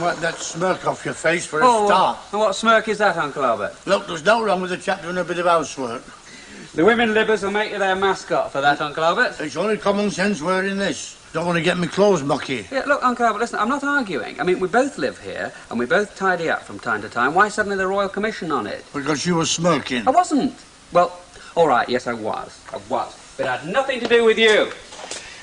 wipe that smirk off your face for a start. And what smirk is that, Uncle Albert? Look, there's no wrong with a chap doing a bit of housework. The women libbers will make you their mascot for that, Uncle Albert. It's only common sense wearing this. Don't want to get me clothes mucky. Yeah, look, Uncle Albert, listen, I'm not arguing. I mean, we both live here, and we both tidy up from time to time. Why suddenly the Royal Commission on it? Because you were smirking. I wasn't. Well, all right, yes, I was. But it had nothing to do with you.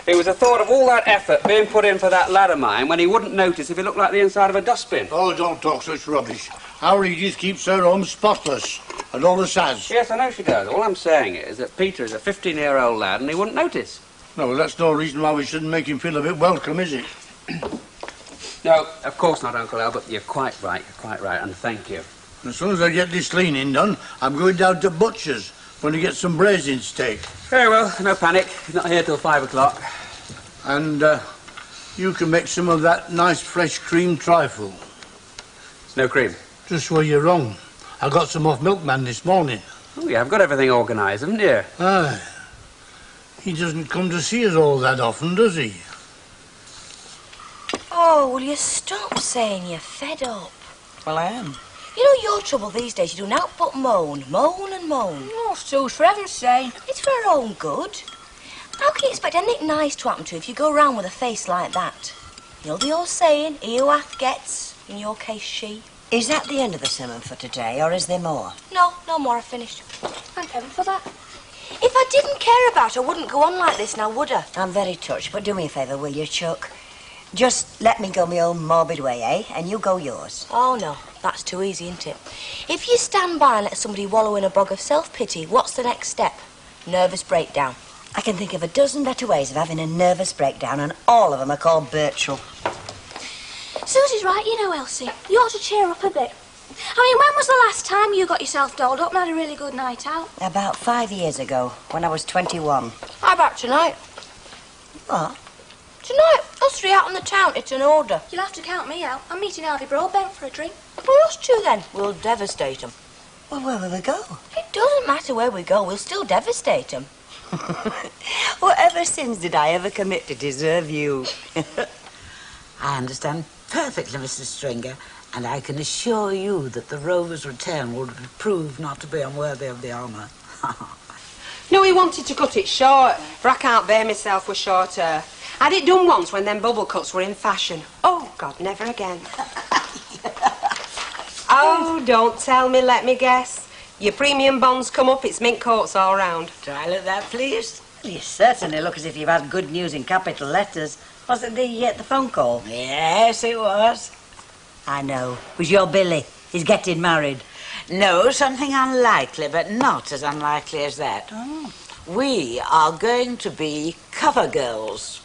It was the thought of all that effort being put in for that lad of mine when he wouldn't notice if he looked like the inside of a dustbin. Oh, don't talk such rubbish. Our Edith keeps her home spotless, and all the says. Yes, I know she does. All I'm saying is that Peter is a 15-year-old lad and he wouldn't notice. No, well, that's no reason why we shouldn't make him feel a bit welcome, is it? No, of course not, Uncle Albert. You're quite right, and thank you. As soon as I get this cleaning done, I'm going down to Butcher's. Going to get some braising steak. Very well, no panic. He's not here till 5 o'clock. And you can make some of that nice fresh cream trifle. No cream? Just where you're wrong. I got some off Milkman this morning. Oh, yeah, I've got everything organised, haven't you? Aye. He doesn't come to see us all that often, does he? Oh, will you stop saying you're fed up? Well, I am. You know your trouble these days, you do not but moan and moan. Oh, Suze, for heaven's sake. It's for our own good. How can you expect anything nice to happen to you if you go round with a face like that? You know the old saying, he who hath gets, in your case she. Is that the end of the sermon for today, or is there more? No more, I've finished. Thank heaven for that. If I didn't care about her, I wouldn't go on like this now, would I? I'm very touched, but do me a favour, will you, Chuck? Just let me go my own morbid way, eh? And you go yours. Oh, no. That's too easy, isn't it? If you stand by and let somebody wallow in a bog of self-pity, what's the next step? Nervous breakdown. I can think of a dozen better ways of having a nervous breakdown, and all of them are called Birchall. Susie's right, you know, Elsie. You ought to cheer up a bit. I mean, when was the last time you got yourself dolled up and had a really good night out? About 5 years ago, when I was 21. How about tonight? What? Tonight, us three out on the town, it's an order. You'll have to count me out. I'm meeting Harvey Broadbent for a drink. Well, us two then. We'll devastate them. Well, where will we go? It doesn't matter where we go, we'll still devastate them. Whatever sins did I ever commit to deserve you? I understand perfectly, Mrs. Stringer, and I can assure you that the Rover's return will prove not to be unworthy of the honour. No, he wanted to cut it short, for I can't bear myself with short hair. I'd it done once when them bubble cuts were in fashion. Oh, God, never again. Oh, don't tell me, let me guess. Your premium bonds come up, it's mint coats all round. Try look that, please. Well, you certainly look as if you've had good news in capital letters. Was it the phone call? Yes, it was. I know. It was your Billy. He's getting married. No, something unlikely, but not as unlikely as that. Oh. We are going to be cover girls.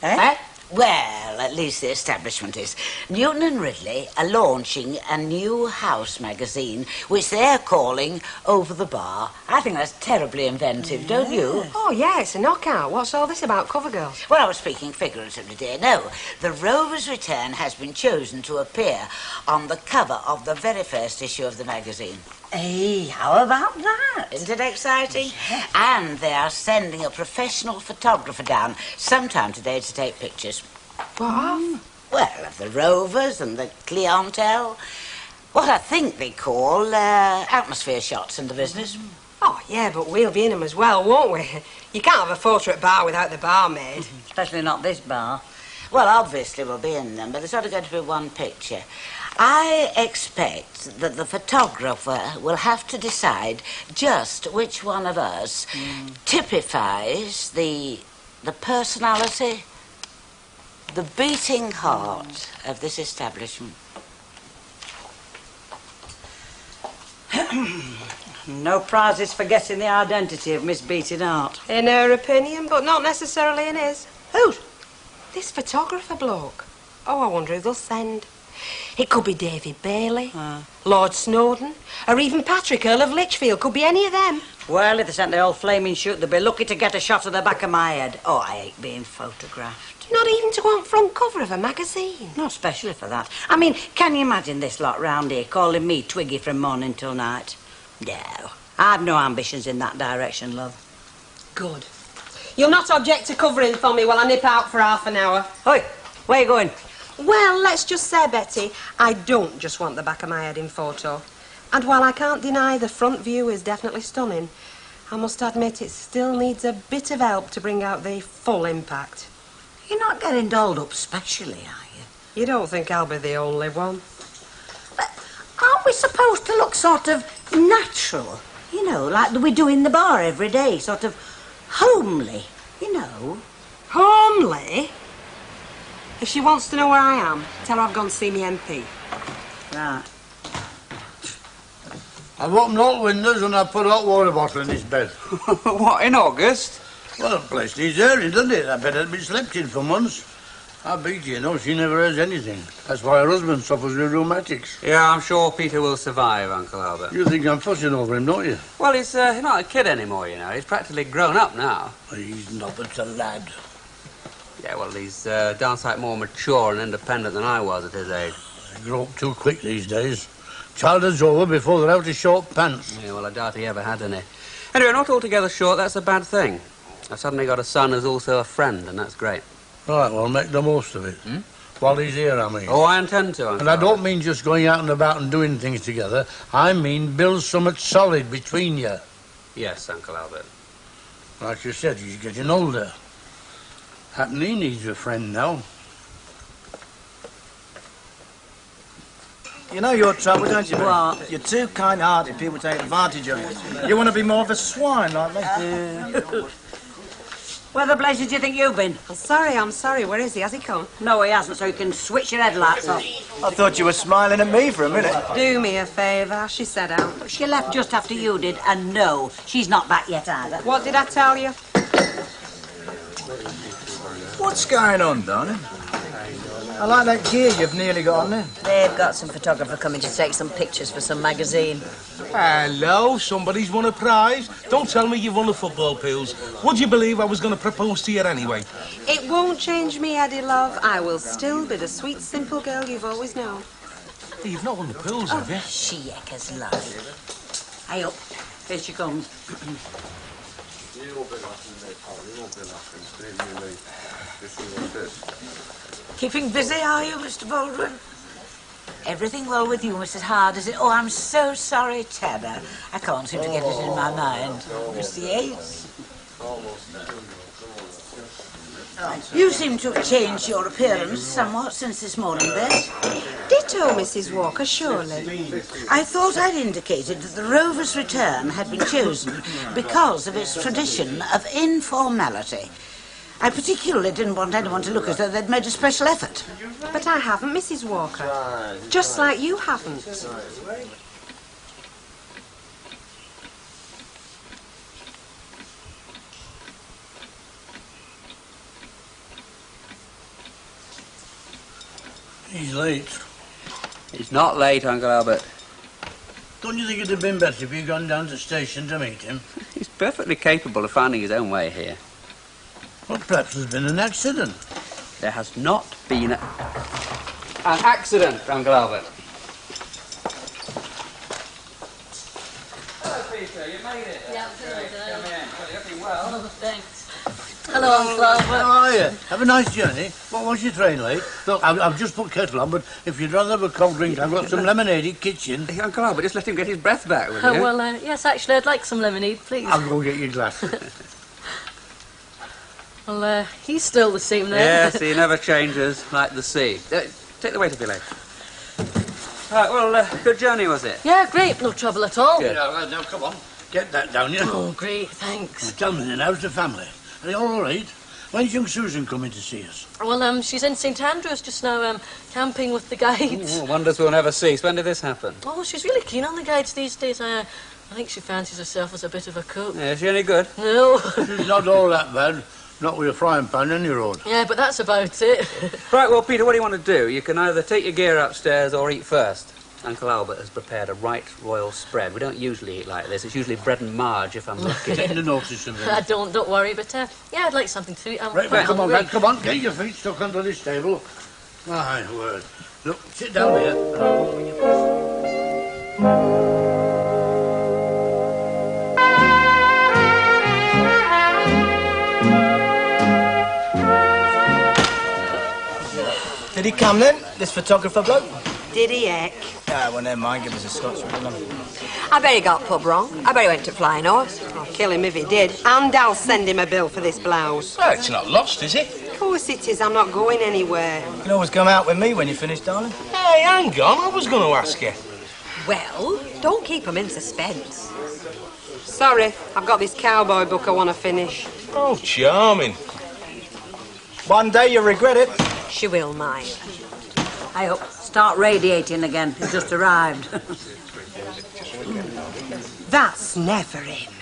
Eh? Well, at least the establishment is. Newton and Ridley are launching a new house magazine, which they're calling Over the Bar. I think that's terribly inventive, don't you? Oh, yeah, it's a knockout. What's all this about cover girls? Well, I was speaking figuratively, dear. No, the Rover's Return has been chosen to appear on the cover of the very first issue of the magazine. Hey, how about that? Isn't it exciting? Yeah. And they are sending a professional photographer down sometime today to take pictures. What? Well, of the Rovers and the clientele. What I think they call atmosphere shots in the business. Oh, yeah, but we'll be in them as well, won't we? You can't have a photo at bar without the barmaid. Especially not this bar. Well, obviously we'll be in them, but there's only going to be one picture. I expect that the photographer will have to decide just which one of us typifies the personality, the beating heart of this establishment. No prizes for guessing the identity of Miss Beating Heart. In her opinion, but not necessarily in his. Whose? This photographer bloke. Oh, I wonder who they'll send. It could be David Bailey, Lord Snowdon, or even Patrick, Earl of Lichfield. Could be any of them. Well, if they sent the old flaming shoot, they'd be lucky to get a shot of the back of my head. Oh, I hate being photographed. Not even to go on front cover of a magazine. Not especially for that. I mean, can you imagine this lot round here calling me Twiggy from morning till night? No, I've no ambitions in that direction, love. Good. You'll not object to covering for me while I nip out for half an hour? Oi, where you going? Well, let's just say, Betty, I don't just want the back of my head in photo. And while I can't deny the front view is definitely stunning, I must admit it still needs a bit of help to bring out the full impact. You're not getting dolled up specially, are you? You don't think I'll be the only one? But aren't we supposed to look sort of natural? You know, like we do in the bar every day, sort of homely, you know. Homely? If she wants to know where I am, tell her I've gone to see me MP. Right. I've opened all the windows and I've put a hot water bottle in this bed. What, in August? Well, the place needs airing, doesn't it? I bet it'd been slept in for months. I bet you know she never has anything. That's why her husband suffers with rheumatics. Yeah, I'm sure Peter will survive, Uncle Albert. You think I'm fussing over him, don't you? Well, he's not a kid anymore, you know. He's practically grown up now. He's not but a lad. Yeah, well, he's darn sight more mature and independent than I was at his age. They grow up too quick these days. Childhood's over before they're out of short pants. Yeah, well, I doubt he ever had any. Anyway, not altogether short, that's a bad thing. I've suddenly got a son who's also a friend, and that's great. Right, well, make the most of it. While he's here, I mean. Oh, I intend to, Uncle And I don't Albert. mean just going out and about and doing things together. I mean build something solid between you. Yes, Uncle Albert. Like you said, he's getting older. Happen he needs a friend now. You know your trouble, don't you, Billy? What? You're too kind-hearted. People take advantage of you. You want to be more of a swine like me. Where the blazes do you think you've been? I'm sorry. Where is he? Has he come? No, he hasn't, so you can switch your headlights off. I thought you were smiling at me for a minute. Do me a favour. She said out. She left just after you did, and no, she's not back yet either. What did I tell you? What's going on, darling? I like that gear you've nearly got on there. They've got some photographer coming to take some pictures for some magazine. Hello, somebody's won a prize. Don't tell me you've won the football pills. Would you believe I was going to propose to you anyway? It won't change me, Eddie, love. I will still be the sweet, simple girl you've always known. Hey, you've not won the pills, have you? She eckers love. Hey up, here she comes. Keeping busy, are you, Mr. Baldwin? Everything well with you, Mrs. Hard, is it? Oh, I'm so sorry, Tabber. I can't seem to get it in my mind. Mr. Yates? You seem to have changed your appearance somewhat since this morning, Bess. Ditto, Mrs. Walker, surely. I thought I'd indicated that the Rover's return had been chosen because of its tradition of informality. I particularly didn't want anyone to look as though they'd made a special effort. But I haven't, Mrs. Walker. Just like you haven't. He's late. He's not late, Uncle Albert. Don't you think it'd have been better if you'd gone down to the station to meet him? He's perfectly capable of finding his own way here. Well, perhaps there's been an accident. There has not been an accident, Uncle Albert. Hello, Peter. You made it. Yeah, Come in. Well, you're looking well. Oh, thanks. Hello, Uncle Albert. How are you? Have a nice journey. What was your train late? Look, I've just put kettle on, but if you'd rather have a cold drink, I've got some lemonade in the kitchen. Hey, Uncle Albert, just let him get his breath back, will Oh, you? well, yes, actually, I'd like some lemonade, please. I'll go get your glass. Well, he's still the same there. Yes, he never changes, like the sea. Take the waiter, Billy. Right, well, good journey, was it? Yeah, great. No trouble at all. Good. Now, come on. Get that down, you. Oh, great, thanks. Tell me then, how's the family? Are they all right? When's young Susan coming to see us? Well, she's in St Andrews just now, camping with the guides. Oh, wonders will never cease. When did this happen? Oh, she's really keen on the guides these days. I think she fancies herself as a bit of a cook. Yeah, is she any good? No. She's not all that bad. Not with a frying pan in your road. Yeah, but that's about it. Right, well, Peter, what do you want to do? You can either take your gear upstairs or eat first. Uncle Albert has prepared a right royal spread. We don't usually eat like this. It's usually bread and marge, if I'm lucky. Taking the notice of it. Don't worry, but yeah, I'd like something to eat. I'm Right, quite well, come on, hungry. lad, come on. Get your feet stuck under this table. My word. Look, sit down here. Did he come then, this photographer bloke? Did he, heck? Ah, well, never mind. Give us a Scotch one. I bet he got pub wrong. I bet he went to Flying Horse. I'll kill him if he did. And I'll send him a bill for this blouse. Oh, it's not lost, is it? Of course it is. I'm not going anywhere. You can always come out with me when you finish, darling. Hey, hang on. I was going to ask you. Well, don't keep 'em in suspense. Sorry, I've got this cowboy book I want to finish. Oh, charming. One day you'll regret it. She will, mine. I hope. Start radiating again. He's just arrived. That's never him.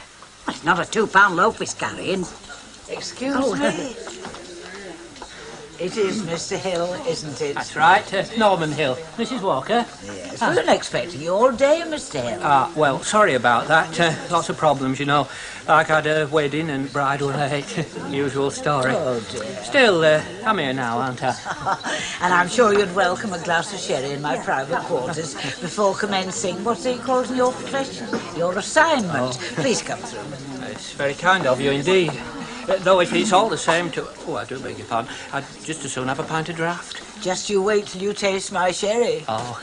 Well, it's not a £2 loaf he's carrying. Excuse me. It is Mr. Hill, isn't it? That's right, Norman Hill. Mrs. Walker? Yes. We weren't expecting you all day, Mr. Hill. Well, sorry about that. Lots of problems, you know. Like I had a wedding and bride were late. Usual story. Oh, dear. Still, I'm here now, aren't I? And I'm sure you'd welcome a glass of sherry in my private quarters before commencing what they call in your profession, your assignment. Please come through. It's very kind of you indeed. Though if it's all the same to... Oh, I do beg your pardon. I'd just as soon have a pint of draught. Just you wait till you taste my sherry. Oh.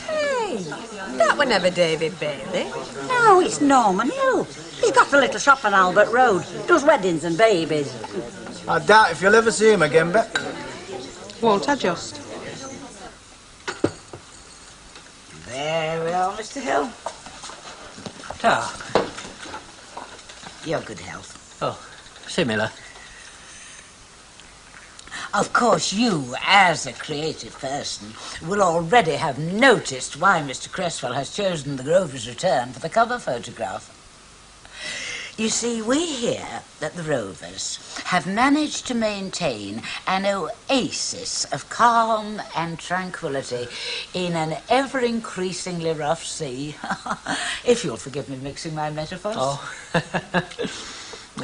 Hey, that were never David Bailey. No, it's Norman Hill. He's got a little shop on Albert Road. Does weddings and babies. I doubt if you'll ever see him again, Bet. Won't I just? There we are, Mr. Hill. Ta. Your good health. Oh, similar. Of course, you, as a creative person, will already have noticed why Mr. Cresswell has chosen the Grover's Return for the cover photograph. You see, we hear that the Rovers have managed to maintain an oasis of calm and tranquility in an ever-increasingly rough sea. If you'll forgive me mixing my metaphors. Oh.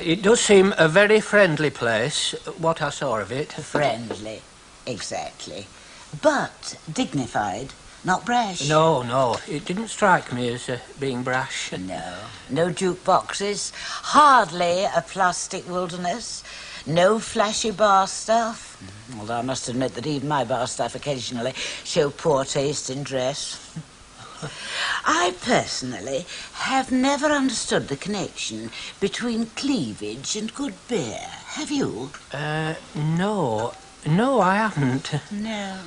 It does seem a very friendly place, what I saw of it. Friendly, exactly. But dignified, not brash. No, it didn't strike me as being brash. No jukeboxes, hardly a plastic wilderness, no flashy bar stuff. Although I must admit that even my bar staff occasionally show poor taste in dress. I personally have never understood the connection between cleavage and good beer. Have you? No, I haven't. No.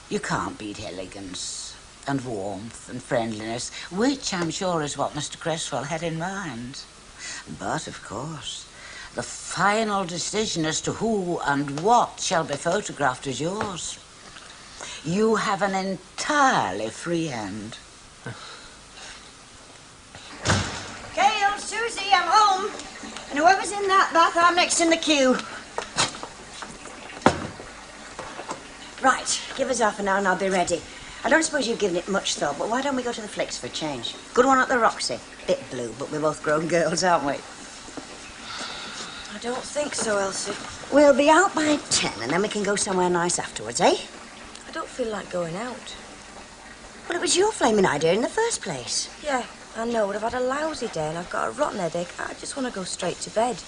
You can't beat elegance and warmth and friendliness, which I'm sure is what Mr. Cresswell had in mind. But, of course, the final decision as to who and what shall be photographed is yours. You have an entirely free hand. Kale, Susie, I'm home. And whoever's in that bath, I'm next in the queue. Right, give us half an hour and I'll be ready. I don't suppose you've given it much thought, but why don't we go to the Flicks for a change? Good one at the Roxy. Bit blue, but we're both grown girls, aren't we? I don't think so, Elsie. We'll be out by 10 and then we can go somewhere nice afterwards, eh? I don't feel like going out. Well, it was your flaming idea in the first place. Yeah, I know, but I've had a lousy day and I've got a rotten headache. I just want to go straight to bed.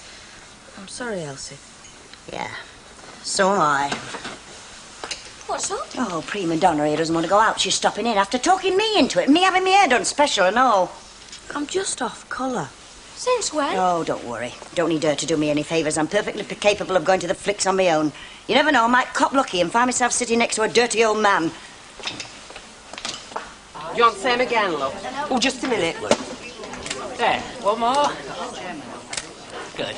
I'm sorry, Elsie. Yeah, so am I. What's up? Oh, prima donna here doesn't want to go out. She's stopping in after talking me into it. Me having my hair done special and all. I'm just off colour. Since when? Oh, don't worry. Don't need her to do me any favours. I'm perfectly capable of going to the Flicks on my own. You never know, I might cop lucky and find myself sitting next to a dirty old man. Do you want the same again, love? Oh, just a minute. There, one more. Good.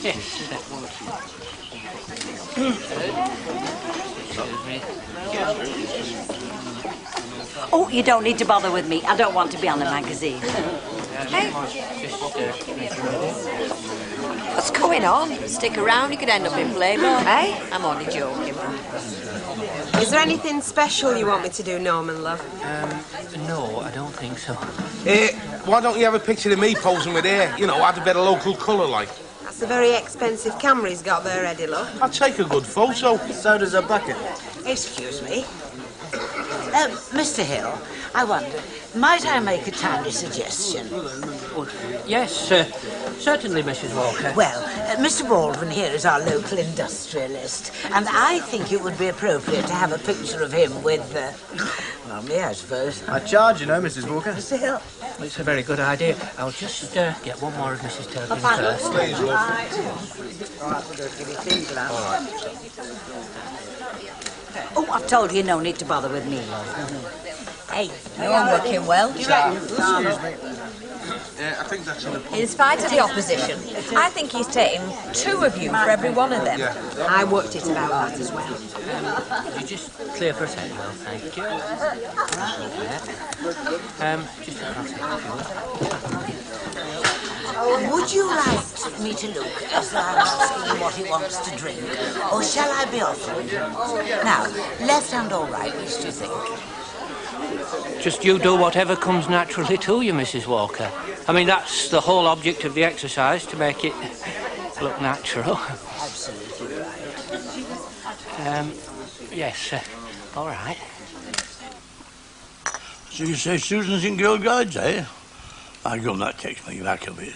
Yes. Oh, you don't need to bother with me. I don't want to be on the magazine. Hey. What's going on? Stick around, you could end up in Playboy. Eh? I'm only joking. Is there anything special you want me to do, Norman, love? No, I don't think so. Why don't you have a picture of me posing with hair? You know, add a bit of local colour, like. That's a very expensive camera he's got there, Eddie, love. I'll take a good photo. So does a bucket. Excuse me. Mr. Hill, I wonder, might I make a tiny suggestion? Yes, certainly, Mrs. Walker. Well, Mr. Baldwin here is our local industrialist, and I think it would be appropriate to have a picture of him with, well, me, I suppose. I charge, you know, Mrs. Walker. Mr. Hill. It's a very good idea. I'll just get one more of Mrs. Turpin first. Please, Luke. All right, we'll just give you thin glass. All right. Oh, I've told you no need to bother with me, love. Hey, you're working well. Excuse me. I think that's enough. In spite of the opposition, I think he's taken 2 of you for every one of them. Yeah. I worked it about that as well. Could you just clear for a second, well, thank you. Just a glass if you Would you like me to look as though I'm asking him what he wants to drink, or shall I be offering him? Now, left hand or right, which do you think? Just you do whatever comes naturally to you, Mrs. Walker. I mean, that's the whole object of the exercise, to make it look natural. Absolutely right. Yes, all right. So you say Susan's in Girl Guides, eh? My gun, that takes me back a bit.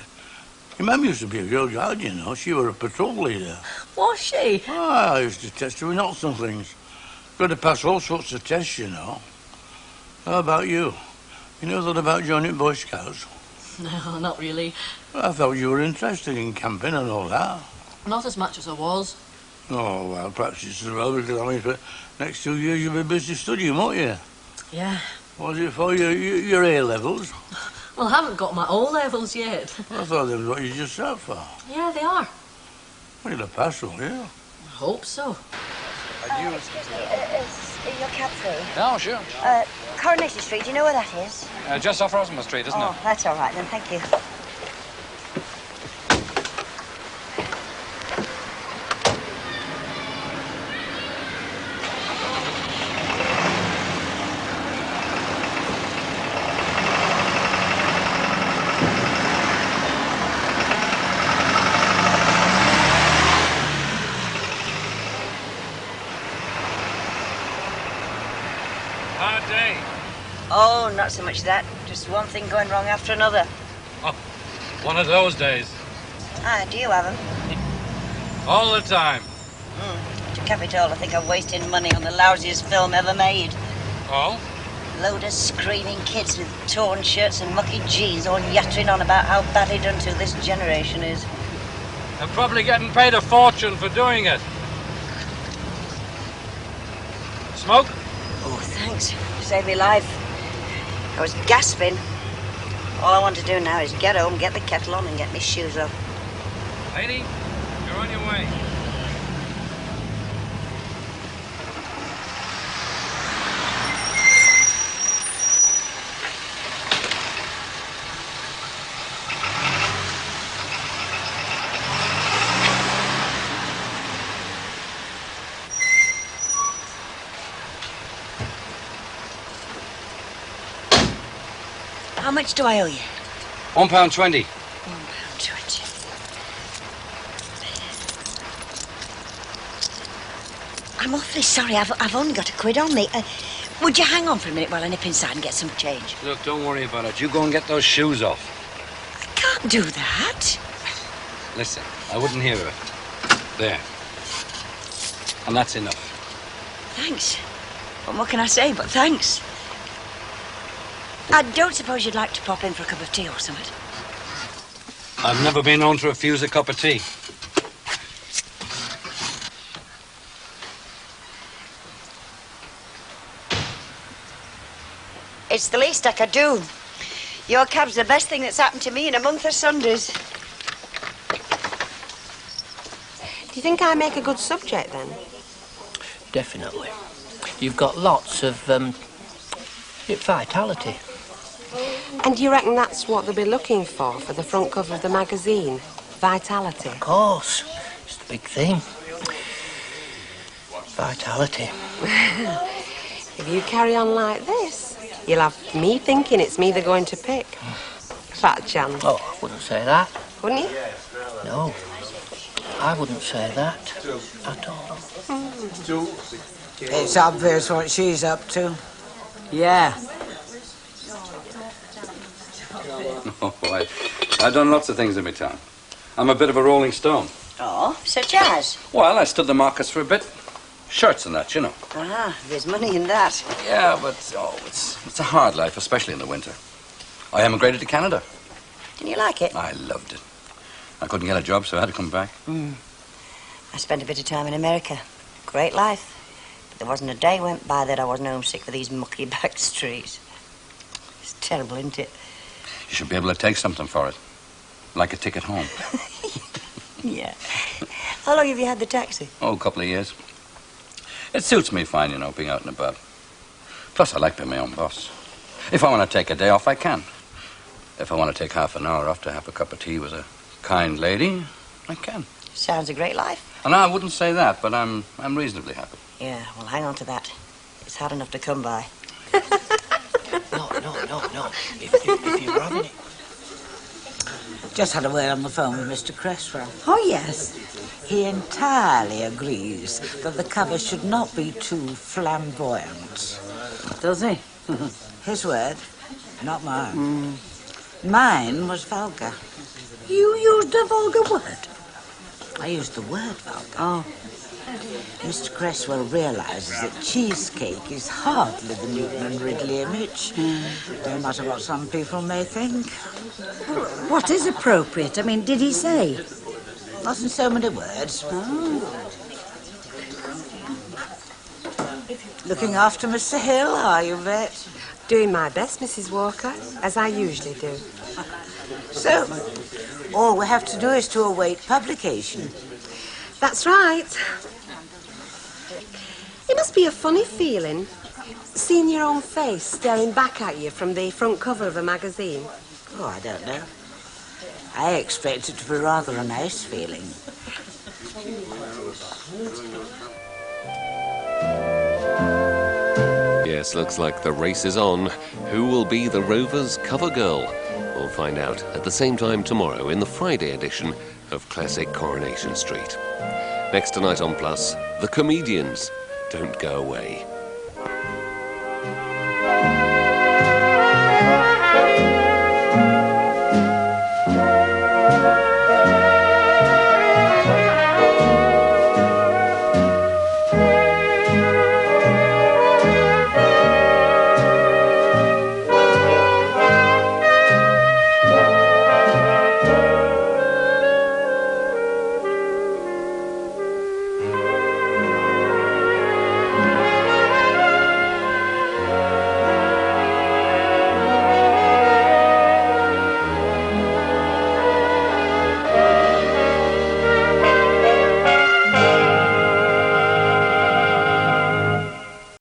Your mum used to be a Girl Guide, you know. She were a patrol leader. Was she? Ah, I used to test her in lots of things. Got to pass all sorts of tests, you know. How about you? You know that about joining Boy Scouts? No, not really. I thought you were interested in camping and all that. Not as much as I was. Oh, well, perhaps it's as well, because I mean, for next 2 years you'll be busy studying, won't you? Yeah. What's it for, your A-levels? Well, I haven't got my O-levels yet. I thought that was what you just sat for. Yeah, they are. Well, you'll pass, will you? I hope so. Excuse me, is your cab free? No, sure. Coronation Street, do you know where that is? Just off Rosamond Street, isn't Oh, it? that's all right then, thank you. Hard day. Oh, not so much that. Just one thing going wrong after another. Oh, one of those days. Ah, do you have them? All the time. To cap it all, I think I'm wasting money on the lousiest film ever made. Oh? Load of screaming kids with torn shirts and mucky jeans all yattering on about how badly done to this generation is. They're probably getting paid a fortune for doing it. Smoke? Oh, thanks. Saved me life. I was gasping. All I want to do now is get home, get the kettle on, and get my shoes off. Lady, you're on your way. How much do I owe you? £1.20. £1.20. I'm awfully sorry. I've only got £1 on me. Would you hang on for a minute while I nip inside and get some change? Look, don't worry about it. You go and get those shoes off. I can't do that. Listen, I wouldn't hear of it. There. And that's enough. Thanks. Well, what can I say but thanks? I don't suppose you'd like to pop in for a cup of tea or something? I've never been known to refuse a cup of tea. It's the least I could do. Your cab's the best thing that's happened to me in a month of Sundays. Do you think I make a good subject then? Definitely. You've got lots of vitality. And do you reckon that's what they'll be looking for the front cover of the magazine? Vitality? Of course. It's the big thing. Vitality. If you carry on like this, you'll have me thinking it's me they're going to pick. Fat chance. Oh, I wouldn't say that. Wouldn't you? No. I wouldn't say that at all. It's obvious what she's up to. Yeah. Oh, I've done lots of things in my time. I'm a bit of a rolling stone. Oh, such as? Well, I stood the markets for a bit. Shirts and that, you know. Ah, there's money in that. Yeah, but, it's a hard life, especially in the winter. I emigrated to Canada. Didn't you like it? I loved it. I couldn't get a job, so I had to come back. I spent a bit of time in America. Great life. But there wasn't a day went by that I wasn't homesick for these mucky back streets. It's terrible, isn't it? You should be able to take something for it. Like a ticket home. Yeah. How long have you had the taxi? Oh, a couple of years. It suits me fine, you know, being out and about. Plus, I like being my own boss. If I want to take a day off, I can. If I want to take half an hour off to have a cup of tea with a kind lady, I can. Sounds a great life. And I wouldn't say that, but I'm reasonably happy. Yeah, well, hang on to that. It's hard enough to come by. No. If you're having it. Just had a word on the phone with Mr. Cresswell. Oh, yes. He entirely agrees that the cover should not be too flamboyant. Does he? His word, not mine. Mine was vulgar. You used a vulgar word? I used the word vulgar. Oh. Mr. Cresswell realises that cheesecake is hardly the Newton and Ridley image, no matter what some people may think. What is appropriate? I mean, did he say? Not in so many words. Looking after Mr. Hill, are you, Vet? Doing my best, Mrs. Walker, as I usually do. So, all we have to do is to await publication. That's right. It must be a funny feeling, seeing your own face staring back at you from the front cover of a magazine. Oh, I don't know. I expect it to be rather a nice feeling. Yes, looks like the race is on. Who will be the Rovers' cover girl? We'll find out at the same time tomorrow in the Friday edition of Classic Coronation Street. Next tonight on Plus, The Comedians. Don't go away.